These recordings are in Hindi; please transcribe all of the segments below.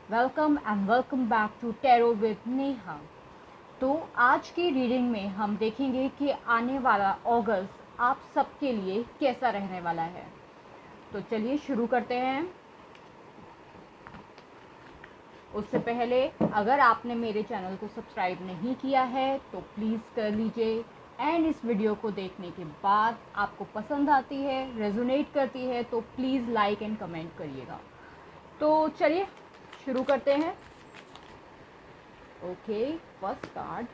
Welcome back to tarot with Neha. तो आज की रीडिंग में हम देखेंगे कि आने वाला अगस्त आप सबके लिए कैसा रहने वाला है। तो चलिए शुरू करते हैं। उससे पहले अगर आपने मेरे चैनल को सब्सक्राइब नहीं किया है तो प्लीज़ कर लीजिए। एंड इस वीडियो को देखने के बाद आपको पसंद आती है, रेजोनेट करती है तो प्लीज़ लाइक एंड कमेंट करिएगा। तो चलिए शुरू करते हैं। Okay, first card.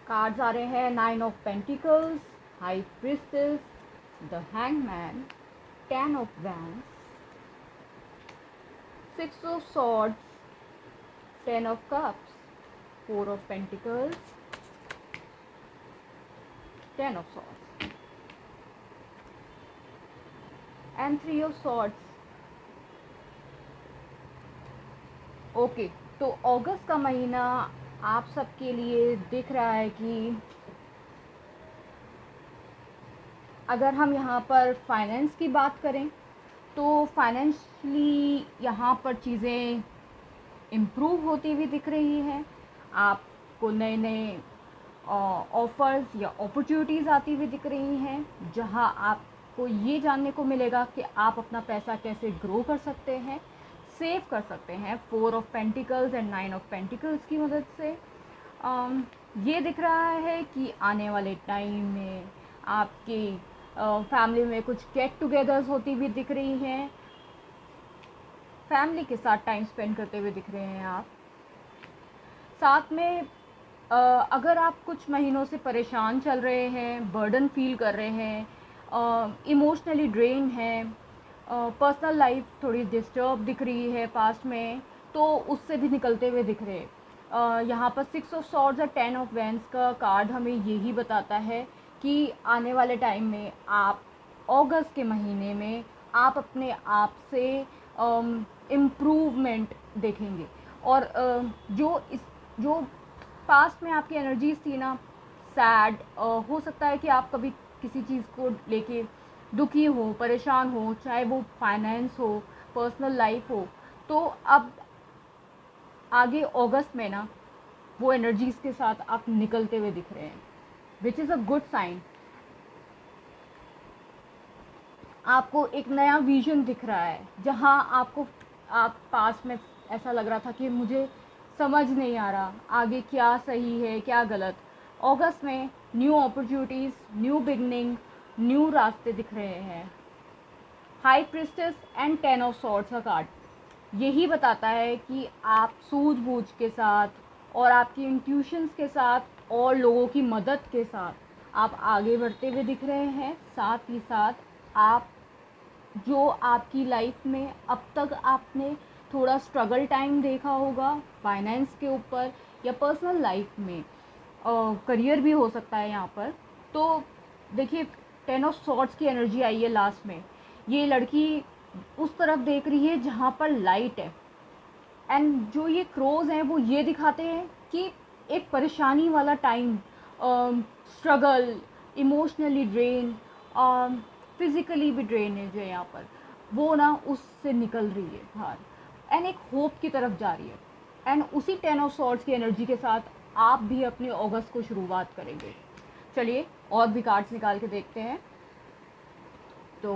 कार्ड्स आ रहे हैं 9 of pentacles, high priestess, the hangman, 10 of wands, 6 of swords, 10 of cups, 4 of pentacles, 10 of swords and 3 of swords. Okay, तो अगस्त का महीना आप सबके लिए दिख रहा है कि अगर हम यहाँ पर फाइनेंस की बात करें तो फाइनेंशियली यहाँ पर चीज़ें इम्प्रूव होती हुई दिख रही हैं। आपको नए नए ऑफ़र्स या अपॉर्चुनिटीज़ आती हुई दिख रही हैं, जहाँ आपको ये जानने को मिलेगा कि आप अपना पैसा कैसे ग्रो कर सकते हैं, सेव कर सकते हैं 4 of pentacles and 9 of pentacles की मदद से। ये दिख रहा है कि आने वाले टाइम में आपकी फैमिली में कुछ गेट टुगेदर्स होती हुई दिख रही हैं, फैमिली के साथ टाइम स्पेंड करते हुए दिख रहे हैं आप। साथ में अगर आप कुछ महीनों से परेशान चल रहे हैं, बर्डन फील कर रहे हैं, इमोशनली ड्रेन हैं, पर्सनल लाइफ थोड़ी डिस्टर्ब दिख रही है पास्ट में, तो उससे भी निकलते हुए दिख रहे हैं। यहाँ पर 6 ऑफ सॉर्ड्स और 10 ऑफ वैंड्स का कार्ड हमें यही बताता है कि आने वाले टाइम में आप अगस्त के महीने में आप अपने आप से इम्प्रूवमेंट देखेंगे। और जो पास्ट में आपकी एनर्जीज थी ना, सैड, हो सकता है कि आप कभी किसी चीज़ को लेके दुखी हो, परेशान हो, चाहे वो फाइनेंस हो, पर्सनल लाइफ हो, तो अब आगे अगस्त में ना वो एनर्जीज के साथ आप निकलते हुए दिख रहे हैं, which is a good sign. आपको एक नया विजन दिख रहा है, जहाँ आप पास में ऐसा लग रहा था कि मुझे समझ नहीं आ रहा आगे क्या सही है क्या गलत। अगस्त में new opportunities, new beginning, new रास्ते दिख रहे हैं। High priestess and 10 of swords का कार्ड यही बताता है कि आप सूझबूझ के साथ और आपकी इंट्यूशंस के साथ और लोगों की मदद के साथ आप आगे बढ़ते हुए दिख रहे हैं। साथ ही साथ आप जो आपकी लाइफ में अब तक आपने थोड़ा स्ट्रगल टाइम देखा होगा फाइनेंस के ऊपर या पर्सनल लाइफ में, करियर भी हो सकता है यहाँ पर। तो देखिए, 10 ऑफ सॉर्ड्स की एनर्जी आई है लास्ट में। ये लड़की उस तरफ देख रही है जहाँ पर लाइट है, एंड जो ये क्रोज हैं वो ये दिखाते हैं कि एक परेशानी वाला time, struggle, emotionally drain, physically भी ड्रेनेज है यहाँ पर, वो ना उससे निकल रही है बाहर एंड एक होप की तरफ जा रही है। एंड उसी 10 ऑफ सॉर्ड्स की एनर्जी के साथ आप भी अपने अगस्त को शुरुआत करेंगे। चलिए और भी कार्ड्स निकाल के देखते हैं। तो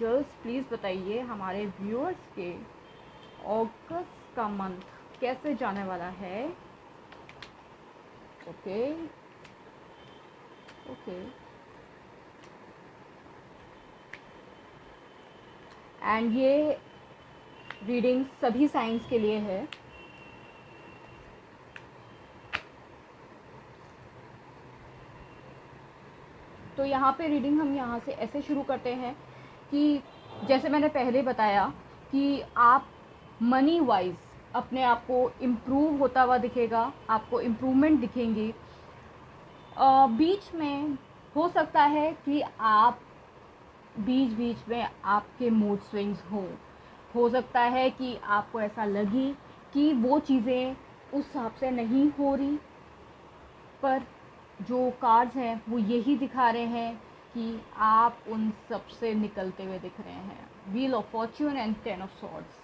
जस्ट प्लीज़ बताइए हमारे व्यूअर्स के अगस्त का मंथ कैसे जाने वाला है। ओके ओके, एंड ये रीडिंग सभी साइंस के लिए है। तो यहाँ पे रीडिंग हम यहाँ से ऐसे शुरू करते हैं कि जैसे मैंने पहले बताया कि आप मनी वाइज अपने आप को इम्प्रूव होता हुआ दिखेगा, आपको इम्प्रूवमेंट दिखेंगी। बीच में हो सकता है कि आप बीच बीच में आपके मूड स्विंग्स हो सकता है कि आपको ऐसा लगे कि वो चीज़ें उस हिसाब से नहीं हो रही, पर जो कार्ड्स हैं वो यही दिखा रहे हैं कि आप उन सब से निकलते हुए दिख रहे हैं। Wheel of Fortune and 10 of swords.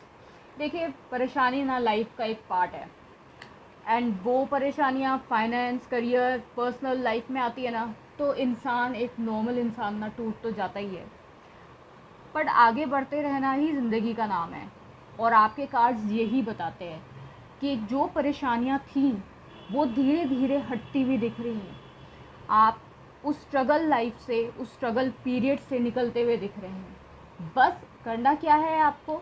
देखिए, परेशानी ना लाइफ का एक पार्ट है, एंड वो परेशानियाँ फाइनेंस, करियर, पर्सनल लाइफ में आती है ना, तो इंसान, एक नॉर्मल इंसान ना, टूट तो जाता ही है, बट आगे बढ़ते रहना ही ज़िंदगी का नाम है। और आपके कार्ड्स यही बताते हैं कि जो परेशानियाँ थीं वो धीरे धीरे हटती हुई दिख रही हैं। आप उस स्ट्रगल लाइफ से, उस स्ट्रगल पीरियड से निकलते हुए दिख रहे हैं। बस करना क्या है आपको,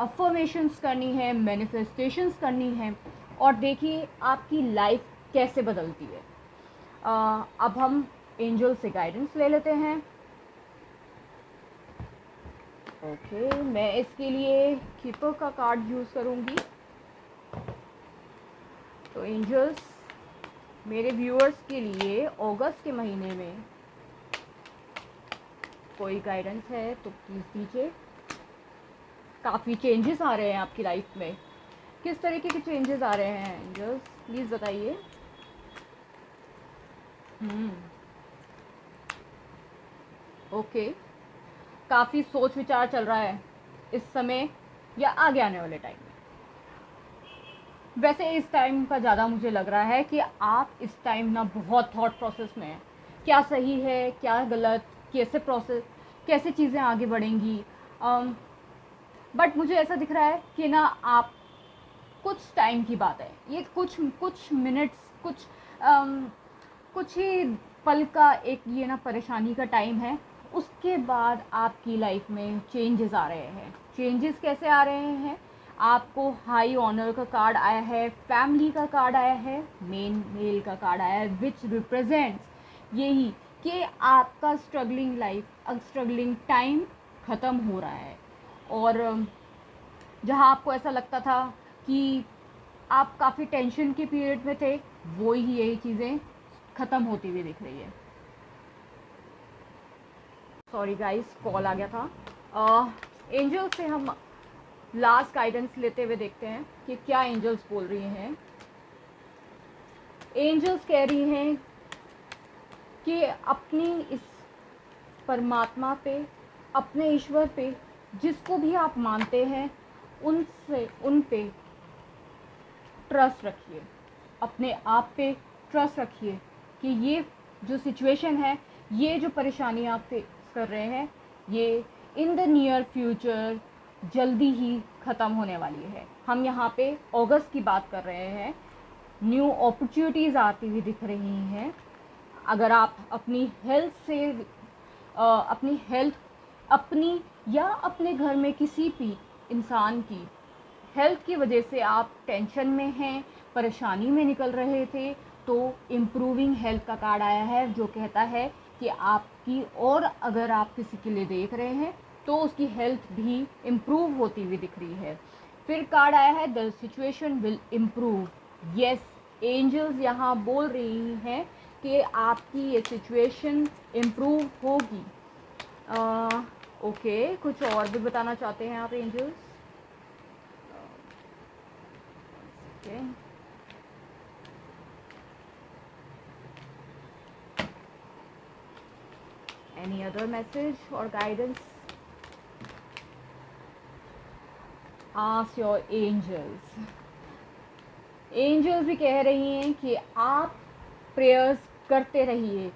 अफर्मेशंस करनी है, मैनिफेस्टेशंस करनी है, और देखिए आपकी लाइफ कैसे बदलती है। अब हम एंजल से गाइडेंस ले लेते हैं। ओके, मैं इसके लिए कीपर का कार्ड यूज़ करूँगी। तो एंजल्स, मेरे व्यूअर्स के लिए अगस्त के महीने में कोई गाइडेंस है तो प्लीज़ दीजिए। काफ़ी चेंजेस आ रहे हैं आपकी लाइफ में। किस तरीके के चेंजेस आ रहे हैं एंजल्स, प्लीज़ बताइए। ओके, काफ़ी सोच विचार चल रहा है इस समय या आगे आने वाले टाइम में। वैसे इस टाइम का ज़्यादा मुझे लग रहा है कि आप इस टाइम ना बहुत थॉट प्रोसेस में हैं, क्या सही है क्या गलत, कैसे चीज़ें आगे बढ़ेंगी। बट मुझे ऐसा दिख रहा है कि ना, आप कुछ टाइम की बात है ये, कुछ मिनट्स, कुछ ही पल का एक ये ना परेशानी का टाइम है। उसके बाद आपकी लाइफ में चेंजेस आ रहे हैं। चेंजेस कैसे आ रहे हैं, आपको हाई ऑनर का कार्ड आया है, फैमिली का कार्ड आया है, मेल का कार्ड आया है, विच रिप्रेजेंट्स यही कि आपका स्ट्रगलिंग लाइफ, स्ट्रगलिंग टाइम ख़त्म हो रहा है। और जहाँ आपको ऐसा लगता था कि आप काफ़ी टेंशन के पीरियड में थे, वो ही यही चीज़ें ख़त्म होती हुई दिख रही है। सॉरी गाइस, कॉल आ गया था। एंजल से हम लास्ट गाइडेंस लेते हुए देखते हैं कि क्या एंजल्स बोल रही हैं। एंजल्स कह रही हैं कि अपनी इस परमात्मा पे, अपने ईश्वर पे, जिसको भी आप मानते हैं, उन पे ट्रस्ट रखिए, अपने आप पे ट्रस्ट रखिए कि ये जो सिचुएशन है, ये जो परेशानी आप फेस कर रहे हैं, ये इन द नियर फ्यूचर जल्दी ही ख़त्म होने वाली है। हम यहाँ पे अगस्त की बात कर रहे हैं। न्यू अपॉर्चुनिटीज़ आती हुई दिख रही हैं। अगर आप अपनी हेल्थ से, अपनी या अपने घर में किसी भी इंसान की हेल्थ की वजह से आप टेंशन में हैं, परेशानी में निकल रहे थे, तो इम्प्रूविंग हेल्थ का कार्ड आया है जो कहता है कि आपकी, और अगर आप किसी के लिए देख रहे हैं तो उसकी हेल्थ भी इम्प्रूव होती हुई दिख रही है। फिर कार्ड आया है the situation will improve. Yes, angels यहाँ बोल रही हैं कि आपकी ये सिचुएशन इम्प्रूव होगी। ओके, कुछ और भी बताना चाहते हैं आप angels? Okay, any other message or guidance? Ask your angels. Angels भी कह रही हैं कि आप प्रेयर्स करते रहिए।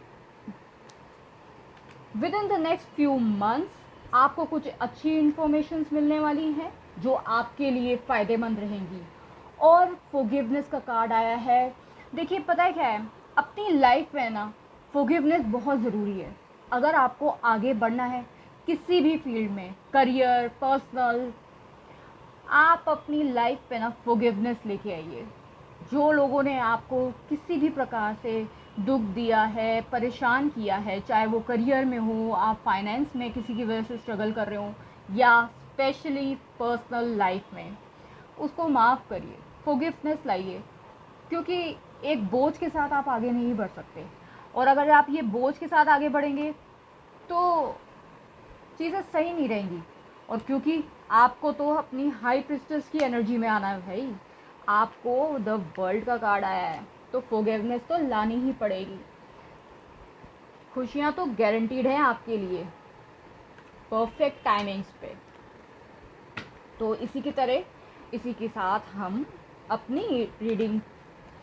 Within the next few months आपको कुछ अच्छी इन्फॉर्मेशंस मिलने वाली हैं जो आपके लिए फ़ायदेमंद रहेंगी। और फॉरगिवनेस का कार्ड आया है। देखिए, पता है क्या है, अपनी लाइफ में ना फॉरगिवनेस बहुत ज़रूरी है। अगर आपको आगे बढ़ना है किसी भी फील्ड में, करियर, पर्सनल, आप अपनी लाइफ पे ना फॉरगिवनेस लेके आइए। जो लोगों ने आपको किसी भी प्रकार से दुख दिया है, परेशान किया है, चाहे वो करियर में हो, आप फाइनेंस में किसी की वजह से स्ट्रगल कर रहे हो, या स्पेशली पर्सनल लाइफ में, उसको माफ़ करिए, फॉरगिवनेस लाइए। क्योंकि एक बोझ के साथ आप आगे नहीं बढ़ सकते, और अगर आप ये बोझ के साथ आगे बढ़ेंगे तो चीज़ें सही नहीं रहेंगी। और क्योंकि आपको तो अपनी हाई प्रिस्टेस की एनर्जी में आना है भाई, आपको द वर्ल्ड का कार्ड आया है। तो फॉरगिवनेस तो लानी ही पड़ेगी। खुशियाँ तो गारंटीड है आपके लिए, परफेक्ट टाइमिंग्स पे। तो इसी की तरह, इसी के साथ हम अपनी रीडिंग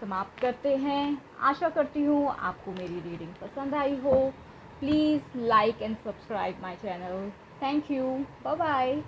समाप्त करते हैं। आशा करती हूँ आपको मेरी रीडिंग पसंद आई हो। Please like and subscribe my channel. Thank you, bye bye.